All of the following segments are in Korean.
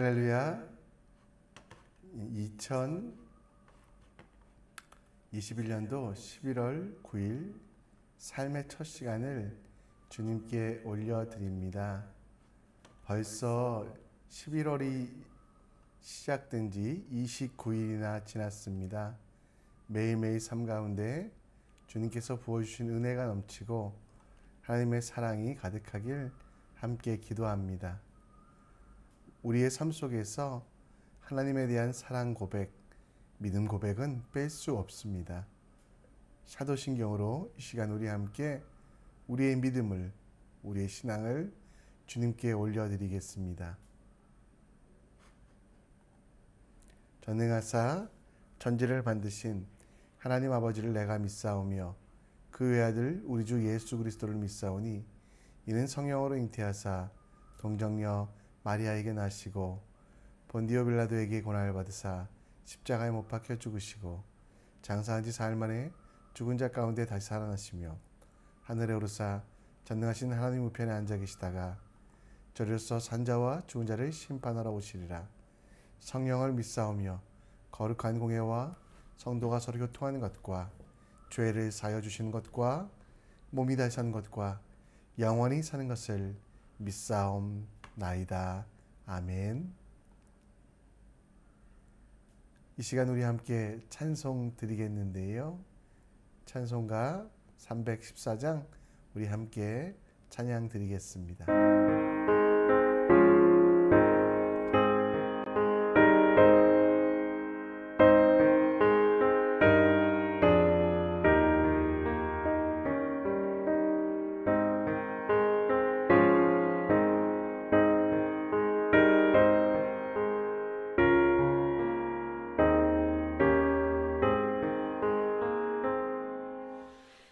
할렐루야. 2021년도 11월 9일 삶의 첫 시간을 주님께 올려드립니다. 벌써 11월이 시작된 지 29일이나 지났습니다. 매일매일 삶 가운데 주님께서 부어주신 은혜가 넘치고 하나님의 사랑이 가득하길 함께 기도합니다. 우리의 삶 속에서 하나님에 대한 사랑 고백, 믿음 고백은 뺄 수 없습니다. 사도신경으로 이 시간 우리 함께 우리의 믿음을, 우리의 신앙을 주님께 올려드리겠습니다. 전능하사 천지를 만드신 하나님 아버지를 내가 믿사오며 그 외아들 우리 주 예수 그리스도를 믿사오니 이는 성령으로 잉태하사 동정녀 마리아에게 나시고 본디오 빌라도에게 고난을 받으사 십자가에 못 박혀 죽으시고 장사한 지 사흘 만에 죽은 자 가운데 다시 살아나시며 하늘에 오르사 전능하신 하나님 우편에 앉아 계시다가 저리로서 산자와 죽은 자를 심판하러 오시리라. 성령을 믿사오며 거룩한 공예와 성도가 서로 교통하는 것과 죄를 사하여 주시는 것과 몸이 다시 사는 것과 영원히 사는 것을 믿사옵나이다. 아멘. 이 시간 우리 함께 찬송 드리겠는데요. 찬송가 314장 우리 함께 찬양 드리겠습니다.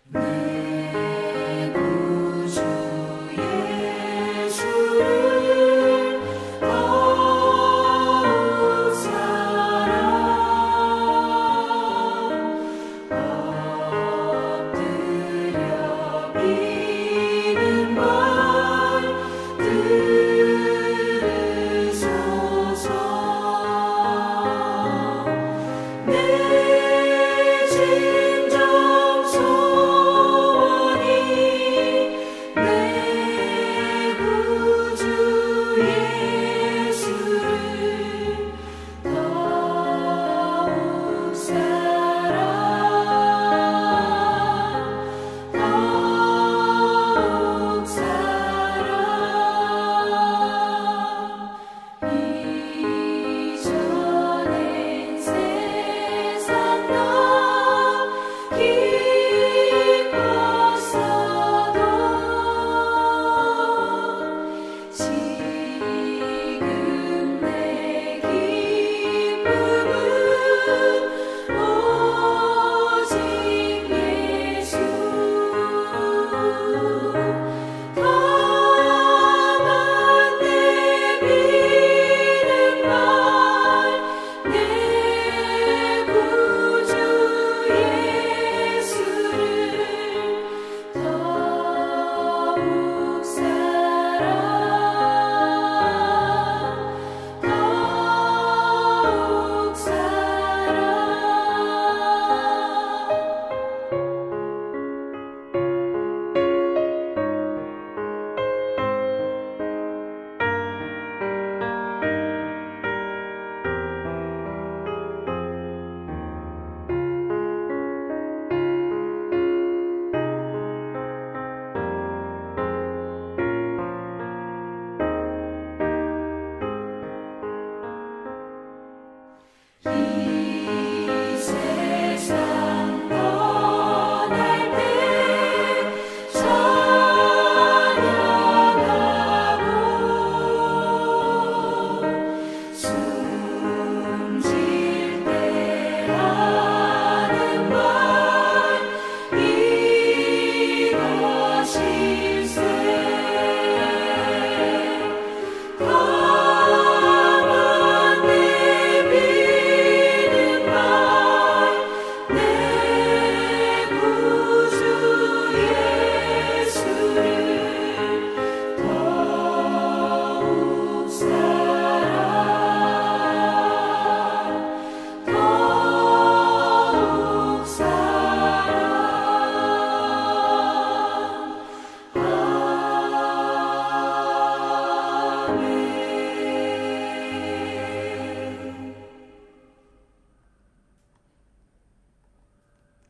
내 구주 예수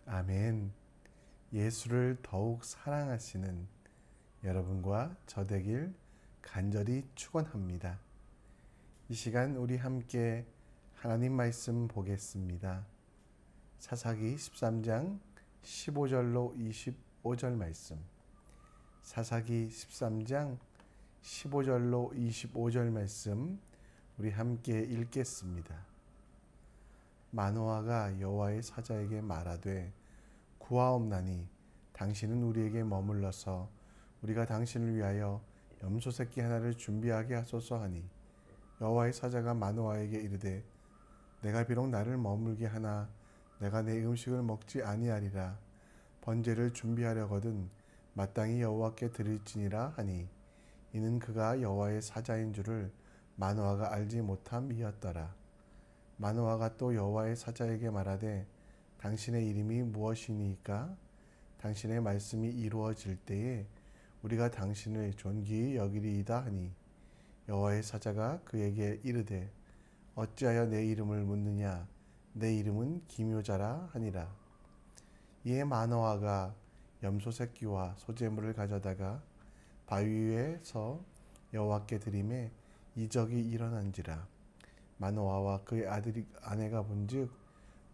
아멘. 예수를 더욱 사랑하시는 여러분과 저 되길 간절히 축원합니다. 이 시간 우리 함께 하나님 말씀 보겠습니다. 사사기 13장 15절로 25절 말씀. 사사기 13장 15절로 25절 말씀 우리 함께 읽겠습니다. 마노아가 여호와의 사자에게 말하되 구하옵나니 당신은 우리에게 머물러서 우리가 당신을 위하여 염소 새끼 하나를 준비하게 하소서 하니 여호와의 사자가 마노아에게 이르되 내가 비록 나를 머물게 하나 내가 내 음식을 먹지 아니하리라. 번제를 준비하려거든 마땅히 여호와께 드릴지니라 하니 이는 그가 여호와의 사자인 줄을 마노아가 알지 못함이었더라. 마노아가 또 여호와의 사자에게 말하되 당신의 이름이 무엇이니까? 당신의 말씀이 이루어질 때에 우리가 당신을 존귀히 여기리이다 하니 여호와의 사자가 그에게 이르되 어찌하여 내 이름을 묻느냐? 내 이름은 기묘자라 하니라. 이에 마노아가 염소 새끼와 소재물을 가져다가 바위 위에서 여호와께 드리매 이적이 일어난지라. 마노아와 그의 아내가 본즉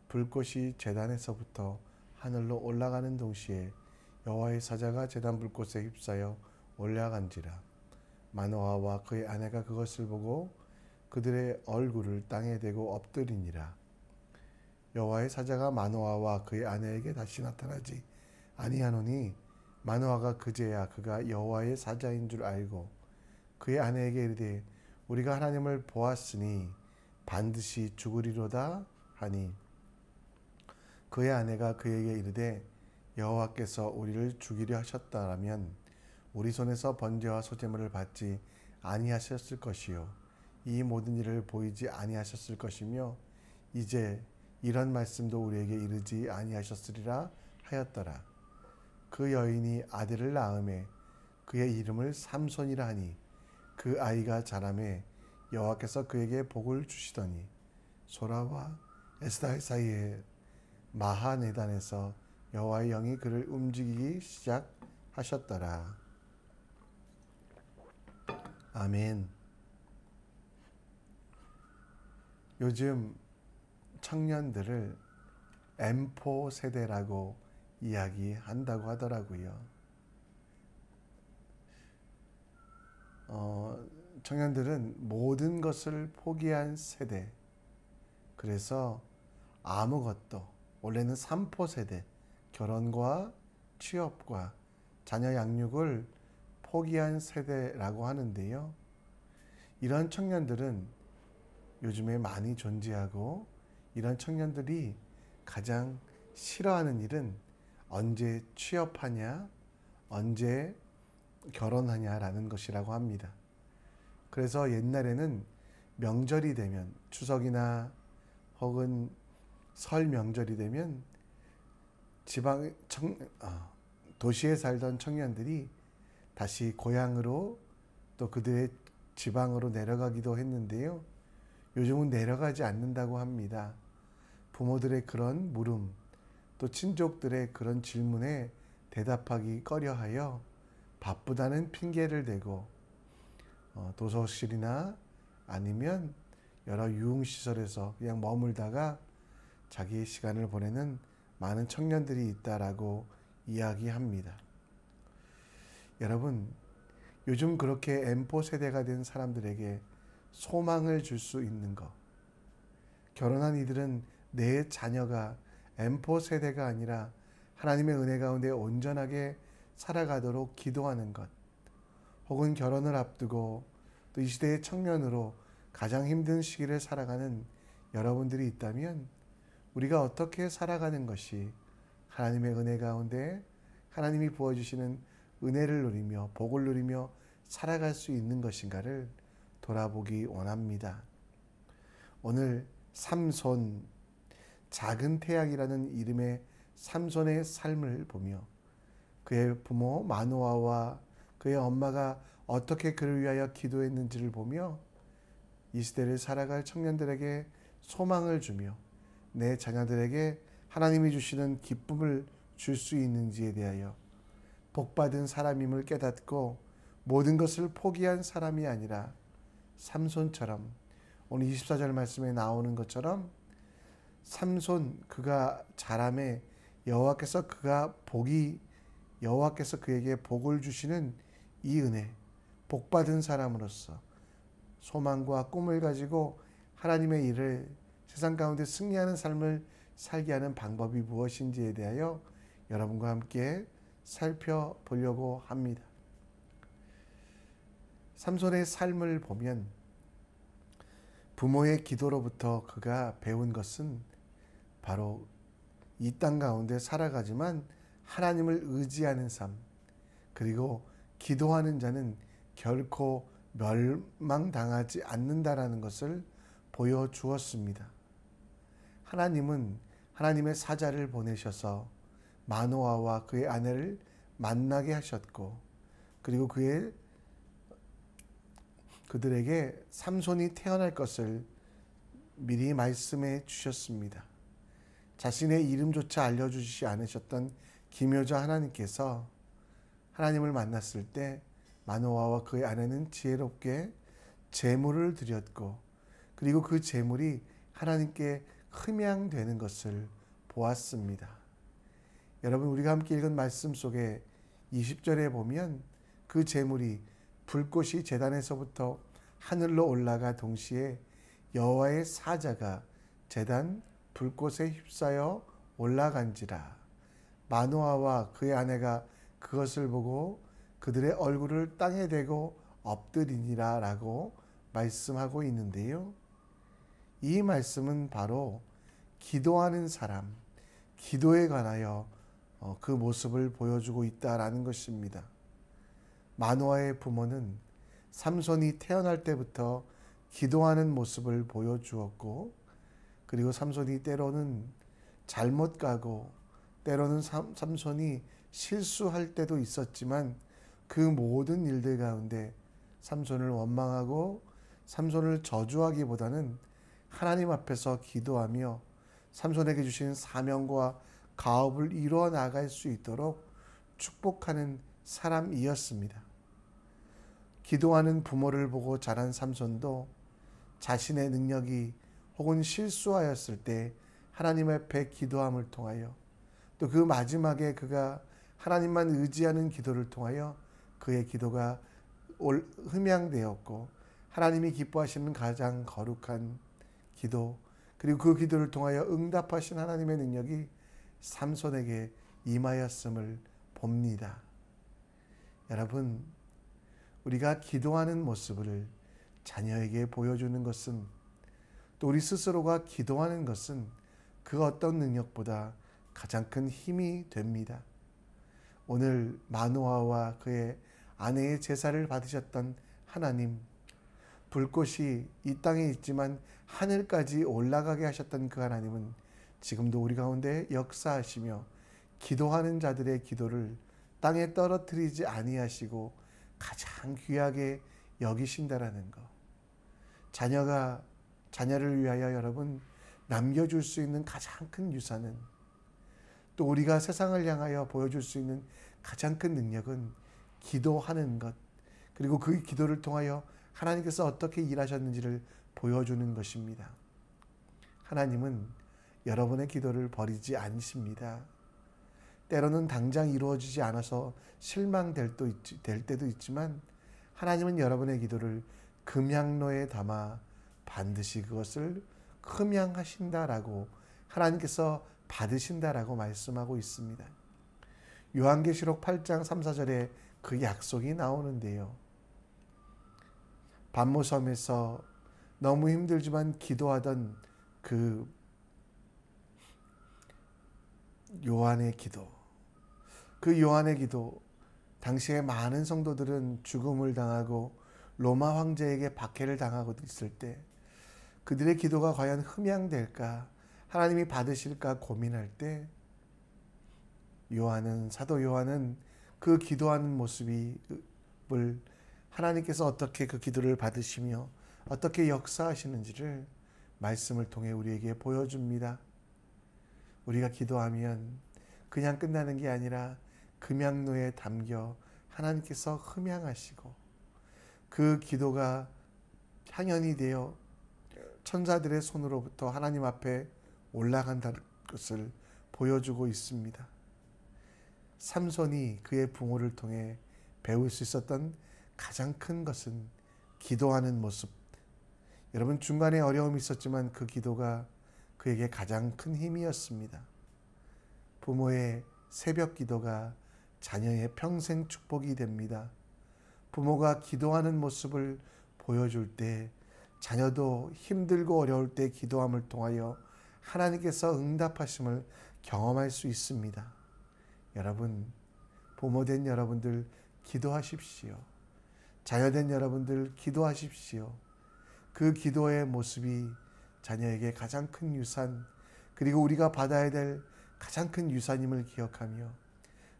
불꽃이 제단에서부터 하늘로 올라가는 동시에 여호와의 사자가 제단 불꽃에 휩싸여 올라간지라. 마노아와 그의 아내가 그것을 보고 그들의 얼굴을 땅에 대고 엎드리니라. 여호와의 사자가 마노아와 그의 아내에게 다시 나타나지 아니하노니 마노아가 그제야 그가 여호와의 사자인 줄 알고 그의 아내에게 이르되 우리가 하나님을 보았으니 반드시 죽으리로다 하니 그의 아내가 그에게 이르되 여호와께서 우리를 죽이려 하셨다라면 우리 손에서 번제와 소제물을 받지 아니하셨을 것이요 이 모든 일을 보이지 아니하셨을 것이며 이제 이런 말씀도 우리에게 이르지 아니하셨으리라 하였더라. 그 여인이 아들을 낳음에 그의 이름을 삼손이라 하니 그 아이가 자라매 여호와께서 그에게 복을 주시더니 소라와 에스달 사이에 마하네단에서 여호와의 영이 그를 움직이기 시작하셨더라. 아멘. 요즘 청년들을 M4 세대라고 이야기한다고 하더라고요. 청년들은 모든 것을 포기한 세대. 그래서 아무것도 원래는 3포 세대, 결혼과 취업과 자녀 양육을 포기한 세대라고 하는데요. 이런 청년들은 요즘에 많이 존재하고 이런 청년들이 가장 싫어하는 일은 언제 취업하냐, 언제 결혼하냐라는 것이라고 합니다. 그래서 옛날에는 명절이 되면 추석이나 혹은 설 명절이 되면 도시에 살던 청년들이 다시 고향으로 또 그들의 지방으로 내려가기도 했는데요. 요즘은 내려가지 않는다고 합니다. 부모들의 그런 물음, 또 친족들의 그런 질문에 대답하기 꺼려하여 바쁘다는 핑계를 대고 도서실이나 아니면 여러 유흥시설에서 그냥 머물다가 자기의 시간을 보내는 많은 청년들이 있다라고 이야기합니다. 여러분, 요즘 그렇게 M4 세대가 된 사람들에게 소망을 줄 수 있는 것. 결혼한 이들은 내 자녀가 M4 세대가 아니라 하나님의 은혜 가운데 온전하게 살아가도록 기도하는 것. 혹은 결혼을 앞두고 또 이 시대의 청년으로 가장 힘든 시기를 살아가는 여러분들이 있다면 우리가 어떻게 살아가는 것이 하나님의 은혜 가운데 하나님이 부어주시는 은혜를 누리며 복을 누리며 살아갈 수 있는 것인가를 돌아보기 원합니다. 오늘 삼손, 작은 태양이라는 이름의 삼손의 삶을 보며 그의 부모 마노아와 그의 엄마가 어떻게 그를 위하여 기도했는지를 보며 이 시대를 살아갈 청년들에게 소망을 주며 내 자녀들에게 하나님이 주시는 기쁨을 줄 수 있는지에 대하여 복받은 사람임을 깨닫고 모든 것을 포기한 사람이 아니라 삼손처럼 오늘 24절 말씀에 나오는 것처럼 삼손 그가 자람에 여호와께서 그에게 복을 주시는 이 은혜, 복받은 사람으로서 소망과 꿈을 가지고 하나님의 일을 세상 가운데 승리하는 삶을 살게 하는 방법이 무엇인지에 대하여 여러분과 함께 살펴보려고 합니다. 삼손의 삶을 보면 부모의 기도로부터 그가 배운 것은 바로 이 땅 가운데 살아가지만 하나님을 의지하는 삶, 그리고 기도하는 자는 결코 멸망당하지 않는다라는 것을 보여주었습니다. 하나님은 하나님의 사자를 보내셔서 마노아와 그의 아내를 만나게 하셨고, 그리고 그들에게 삼손이 태어날 것을 미리 말씀해 주셨습니다. 자신의 이름조차 알려주시지 않으셨던 기묘자 하나님께서 하나님을 만났을 때 마노아와 그의 아내는 지혜롭게 제물을 드렸고, 그리고 그 제물이 하나님께 흠양되는 것을 보았습니다. 여러분, 우리가 함께 읽은 말씀 속에 20절에 보면 그 제물이 불꽃이 제단에서부터 하늘로 올라가 동시에 여호와의 사자가 제단 불꽃에 휩싸여 올라간지라. 마노아와 그의 아내가 그것을 보고 그들의 얼굴을 땅에 대고 엎드리니라 라고 말씀하고 있는데요. 이 말씀은 바로 기도하는 사람, 기도에 관하여 그 모습을 보여주고 있다라는 것입니다. 마노아의 부모는 삼손이 태어날 때부터 기도하는 모습을 보여주었고, 그리고 삼손이 때로는 잘못 가고 때로는 삼손이 실수할 때도 있었지만 그 모든 일들 가운데 삼손을 원망하고 삼손을 저주하기보다는 하나님 앞에서 기도하며 삼손에게 주신 사명과 가업을 이루어 나갈 수 있도록 축복하는 사람이었습니다. 기도하는 부모를 보고 자란 삼손도 자신의 능력이 혹은 실수하였을 때 하나님 앞에 기도함을 통하여, 또 그 마지막에 그가 하나님만 의지하는 기도를 통하여 그의 기도가 흠양되었고, 하나님이 기뻐하시는 가장 거룩한 기도, 그리고 그 기도를 통하여 응답하신 하나님의 능력이 삼손에게 임하였음을 봅니다. 여러분, 우리가 기도하는 모습을 자녀에게 보여주는 것은, 또 우리 스스로가 기도하는 것은 그 어떤 능력보다 가장 큰 힘이 됩니다. 오늘 마노아와 그의 아내의 제사를 받으셨던 하나님, 불꽃이 이 땅에 있지만 하늘까지 올라가게 하셨던 그 하나님은 지금도 우리 가운데 역사하시며 기도하는 자들의 기도를 땅에 떨어뜨리지 아니하시고 가장 귀하게 여기신다라는 것. 자녀를 위하여 여러분 남겨줄 수 있는 가장 큰 유산은, 또 우리가 세상을 향하여 보여줄 수 있는 가장 큰 능력은 기도하는 것, 그리고 그 기도를 통하여 하나님께서 어떻게 일하셨는지를 보여주는 것입니다. 하나님은 여러분의 기도를 버리지 않으십니다. 때로는 당장 이루어지지 않아서 실망될 때도 있지만 하나님은 여러분의 기도를 금향로에 담아 반드시 그것을 흠양하신다라고, 하나님께서 받으신다라고 말씀하고 있습니다. 요한계시록 8장 3, 4절에 그 약속이 나오는데요. 반모섬에서 너무 힘들지만 기도하던 그 요한의 기도, 그 요한의 기도, 당시에 많은 성도들은 죽음을 당하고 로마 황제에게 박해를 당하고 있을 때 그들의 기도가 과연 흠양될까, 하나님이 받으실까 고민할 때 사도 요한은 그 기도하는 모습을 하나님께서 어떻게 그 기도를 받으시며 어떻게 역사하시는지를 말씀을 통해 우리에게 보여줍니다. 우리가 기도하면 그냥 끝나는 게 아니라 금양로에 담겨 하나님께서 흠양하시고 그 기도가 향연이 되어 천사들의 손으로부터 하나님 앞에 올라간다는 것을 보여주고 있습니다. 삼손이 그의 부모를 통해 배울 수 있었던 가장 큰 것은 기도하는 모습. 여러분, 중간에 어려움이 있었지만 그 기도가 그에게 가장 큰 힘이었습니다. 부모의 새벽 기도가 자녀의 평생 축복이 됩니다. 부모가 기도하는 모습을 보여줄 때 자녀도 힘들고 어려울 때 기도함을 통하여 하나님께서 응답하심을 경험할 수 있습니다. 여러분, 부모된 여러분들 기도하십시오. 자녀된 여러분들 기도하십시오. 그 기도의 모습이 자녀에게 가장 큰 유산, 그리고 우리가 받아야 될 가장 큰 유산임을 기억하며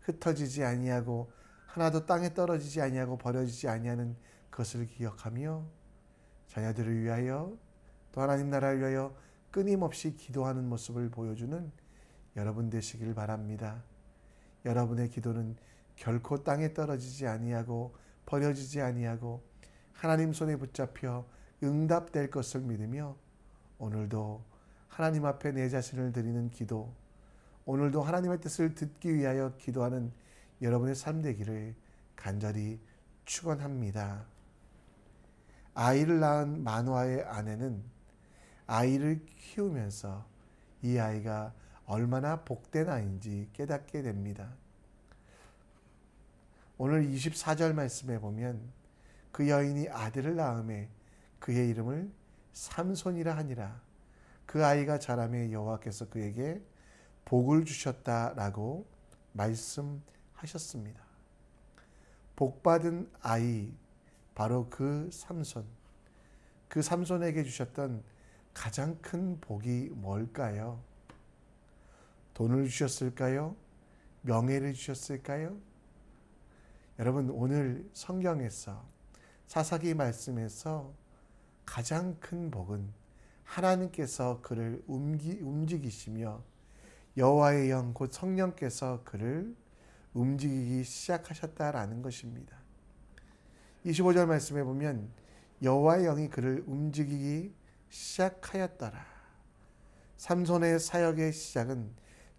흩어지지 아니하고 하나도 땅에 떨어지지 아니하고 버려지지 아니하는 것을 기억하며 자녀들을 위하여 또 하나님 나라를 위하여 끊임없이 기도하는 모습을 보여주는 여러분 되시길 바랍니다. 여러분의 기도는 결코 땅에 떨어지지 아니하고 버려지지 아니하고 하나님 손에 붙잡혀 응답될 것을 믿으며 오늘도 하나님 앞에 내 자신을 드리는 기도, 오늘도 하나님의 뜻을 듣기 위하여 기도하는 여러분의 삶 되기를 간절히 축원합니다. 아이를 낳은 만화의 아내는 아이를 키우면서 이 아이가 얼마나 복된 아이인지 깨닫게 됩니다. 오늘 24절 말씀에 보면 그 여인이 아들을 낳음에 그의 이름을 삼손이라 하니라. 그 아이가 자라매 여호와께서 그에게 복을 주셨다라고 말씀하셨습니다. 복받은 아이, 바로 그 삼손. 그 삼손에게 주셨던 가장 큰 복이 뭘까요? 돈을 주셨을까요? 명예를 주셨을까요? 여러분, 오늘 성경에서 사사기 말씀에서 가장 큰 복은 하나님께서 그를 움직이시며 여호와의 영 곧 성령께서 그를 움직이기 시작하셨다라는 것입니다. 25절 말씀에 보면 여호와의 영이 그를 움직이기 시작하였더라. 삼손의 사역의 시작은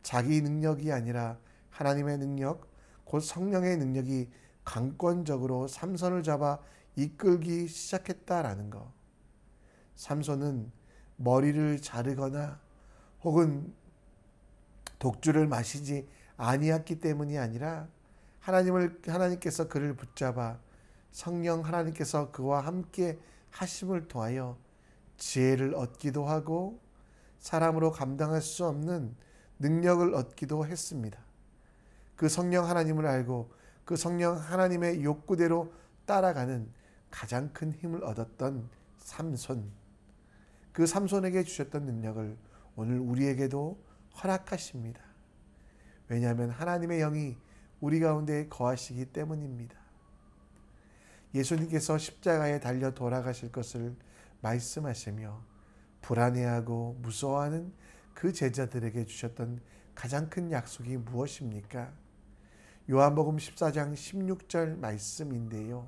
자기 능력이 아니라 하나님의 능력, 곧 성령의 능력이 강권적으로 삼손을 잡아 이끌기 시작했다라는 것. 삼손은 머리를 자르거나 혹은 독주를 마시지 아니했기 때문이 아니라 하나님께서 그를 붙잡아 성령 하나님께서 그와 함께 하심을 통하여 지혜를 얻기도 하고 사람으로 감당할 수 없는 능력을 얻기도 했습니다. 그 성령 하나님을 알고 그 성령 하나님의 욕구대로 따라가는 가장 큰 힘을 얻었던 삼손. 그 삼손에게 주셨던 능력을 오늘 우리에게도 허락하십니다. 왜냐하면 하나님의 영이 우리 가운데 거하시기 때문입니다. 예수님께서 십자가에 달려 돌아가실 것을 말씀하시며 불안해하고 무서워하는 그 제자들에게 주셨던 가장 큰 약속이 무엇입니까? 요한복음 14장 16절 말씀인데요.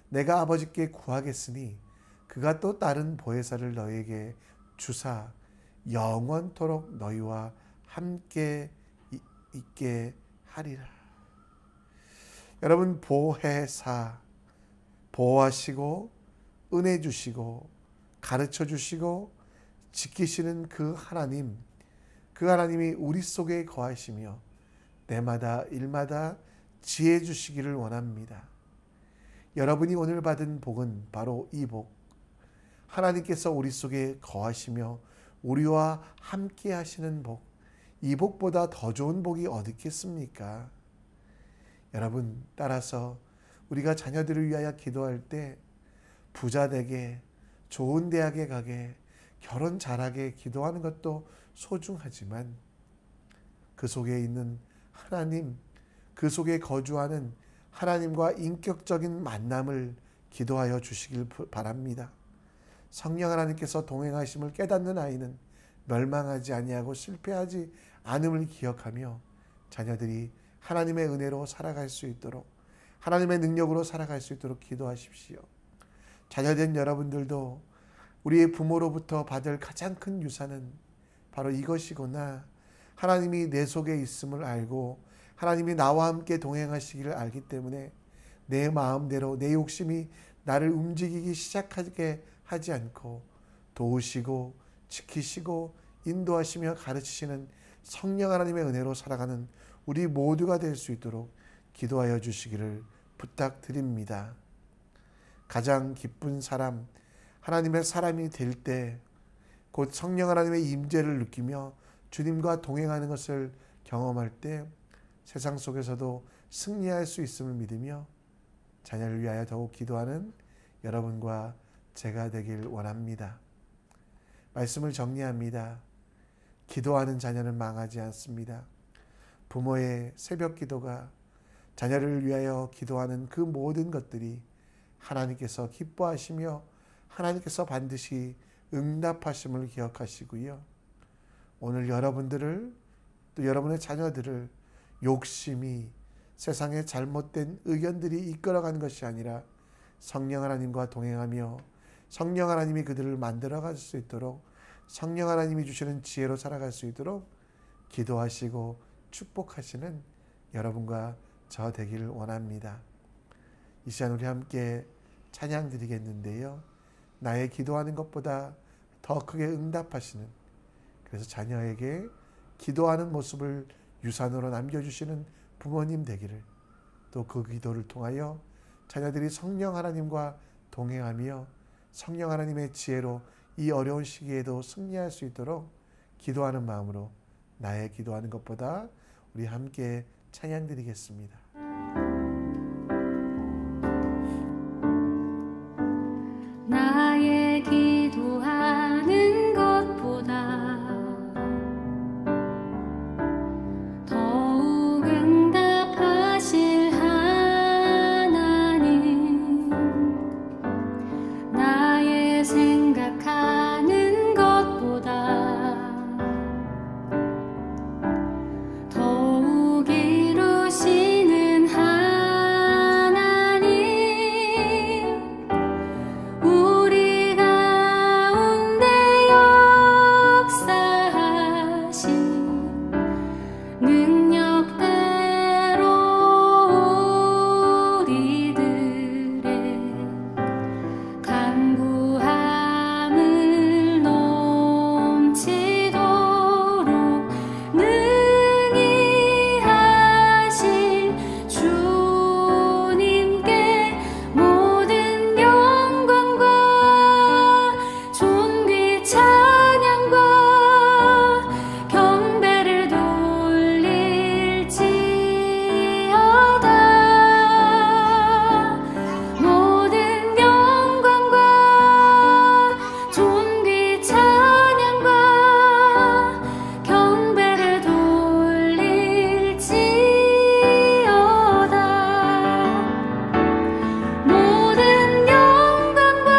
내가 아버지께 구하겠으니 그가 또 다른 보혜사를 너희에게 주사 영원토록 너희와 함께 있게 하리라. 여러분, 보혜사, 보호하시고 은혜 주시고 가르쳐 주시고 지키시는 그 하나님이 우리 속에 거하시며 때마다 일마다 지혜 주시기를 원합니다. 여러분이 오늘 받은 복은 바로 이 복, 하나님께서 우리 속에 거하시며 우리와 함께 하시는 복, 이 복보다 더 좋은 복이 어디 있겠습니까? 여러분, 따라서 우리가 자녀들을 위하여 기도할 때 부자 되게, 좋은 대학에 가게, 결혼 잘하게 기도하는 것도 소중하지만 그 속에 있는 하나님, 그 속에 거주하는 하나님과 인격적인 만남을 기도하여 주시길 바랍니다. 성령 하나님께서 동행하심을 깨닫는 아이는 멸망하지 아니하고 실패하지 안음을 기억하며 자녀들이 하나님의 은혜로 살아갈 수 있도록, 하나님의 능력으로 살아갈 수 있도록 기도하십시오. 자녀된 여러분들도 우리의 부모로부터 받을 가장 큰 유산은 바로 이것이구나, 하나님이 내 속에 있음을 알고 하나님이 나와 함께 동행하시기를 알기 때문에 내 마음대로 내 욕심이 나를 움직이기 시작하게 하지 않고 도우시고 지키시고 인도하시며 가르치시는 성령 하나님의 은혜로 살아가는 우리 모두가 될 수 있도록 기도하여 주시기를 부탁드립니다. 가장 기쁜 사람, 하나님의 사람이 될 때 곧 성령 하나님의 임재를 느끼며 주님과 동행하는 것을 경험할 때 세상 속에서도 승리할 수 있음을 믿으며 자녀를 위하여 더욱 기도하는 여러분과 제가 되길 원합니다. 말씀을 정리합니다. 기도하는 자녀는 망하지 않습니다. 부모의 새벽 기도가 자녀를 위하여 기도하는 그 모든 것들이 하나님께서 기뻐하시며 하나님께서 반드시 응답하심을 기억하시고요. 오늘 여러분들을 또 여러분의 자녀들을 욕심이 세상의 잘못된 의견들이 이끌어간 것이 아니라 성령 하나님과 동행하며 성령 하나님이 그들을 만들어갈 수 있도록 성령 하나님이 주시는 지혜로 살아갈 수 있도록 기도하시고 축복하시는 여러분과 저 되기를 원합니다. 이 시간 우리 함께 찬양 드리겠는데요. 나의 기도하는 것보다 더 크게 응답하시는, 그래서 자녀에게 기도하는 모습을 유산으로 남겨주시는 부모님 되기를, 또 그 기도를 통하여 자녀들이 성령 하나님과 동행하며 성령 하나님의 지혜로 이 어려운 시기에도 승리할 수 있도록 기도하는 마음으로 나의 기도하는 것보다 우리 함께 찬양 드리겠습니다. 나의 기도하는 것보다 더욱 응답하실 하나님, 나의 생각하는 것보다 더욱 이루시는 하나님, 우리 가운데 역사하신 능력대로 우리들의 간구함을 넘치도록 능히 하실 주님께 모든 영광과 존귀 찬양과 경배를 돌릴지어다. 모든 영광과 존귀 찬양과 경배를 돌릴지어다. 모든 영광과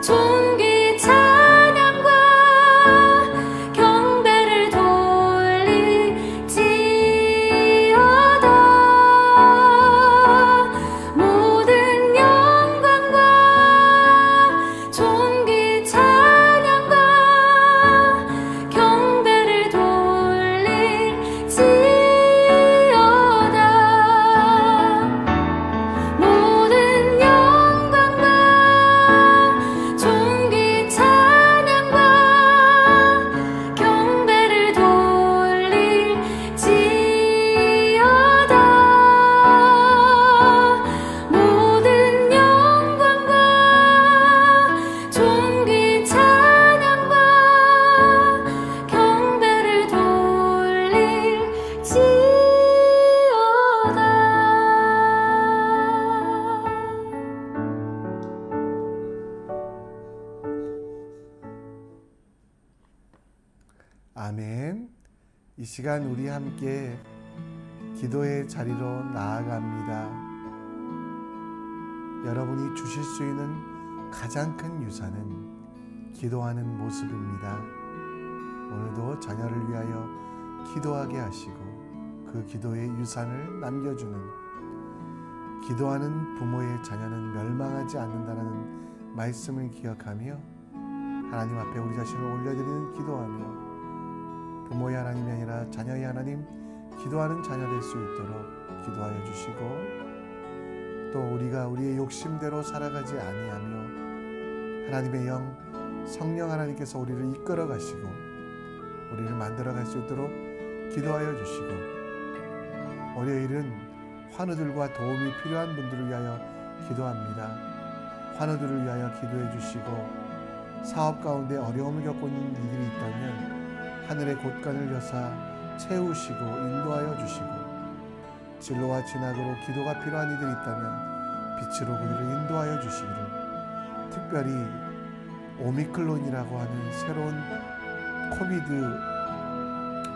존귀 찬양과 경배를 돌릴지어다. 모든 영광과 존귀 찬양과 경배를 돌릴지어다. 모든 영광과 존귀 찬양과 경배를 돌릴지어다. 모든 영광과 존귀 찬양과 경배를 돌릴지어다. 아멘. 이 시간 우리 함께 기도의 자리로 나아갑니다. 여러분이 주실 수 있는 가장 큰 유산은 기도하는 모습입니다. 오늘도 자녀를 위하여 기도하게 하시고 그 기도의 유산을 남겨주는, 기도하는 부모의 자녀는 멸망하지 않는다는 말씀을 기억하며 하나님 앞에 우리 자신을 올려드리는 기도하며 부모의 하나님이 아니라 자녀의 하나님, 기도하는 자녀 될 수 있도록 기도하여 주시고, 또 우리가 우리의 욕심대로 살아가지 아니하며 하나님의 영 성령 하나님께서 우리를 이끌어 가시고 우리를 만들어 갈 수 있도록 기도하여 주시고, 월요일은 환우들과 도움이 필요한 분들을 위하여 기도합니다. 환우들을 위하여 기도해 주시고, 사업 가운데 어려움을 겪고 있는 이들이 있다면 하늘의 곳간을 여사 채우시고 인도하여 주시고, 진로와 진학으로 기도가 필요한 이들이 있다면 빛으로 그들을 인도하여 주시기를, 특별히 오미클론이라고 하는 새로운 코비드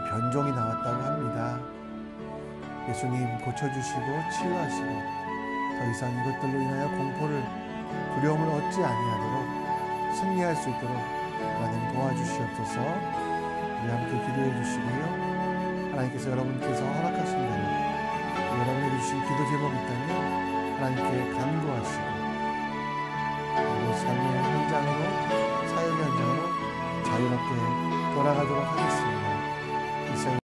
변종이 나왔다고 합니다. 예수님 고쳐주시고 치유하시고 더 이상 이것들로 인하여 공포를, 두려움을 얻지 아니하도록 승리할 수 있도록 하나님 도와주시옵소서. 우리 함께 기도해 주시고요. 하나님께서 여러분께서 허락하신 대로 여러분에게 주신 기도 제목이 있다면 하나님께 간구하시고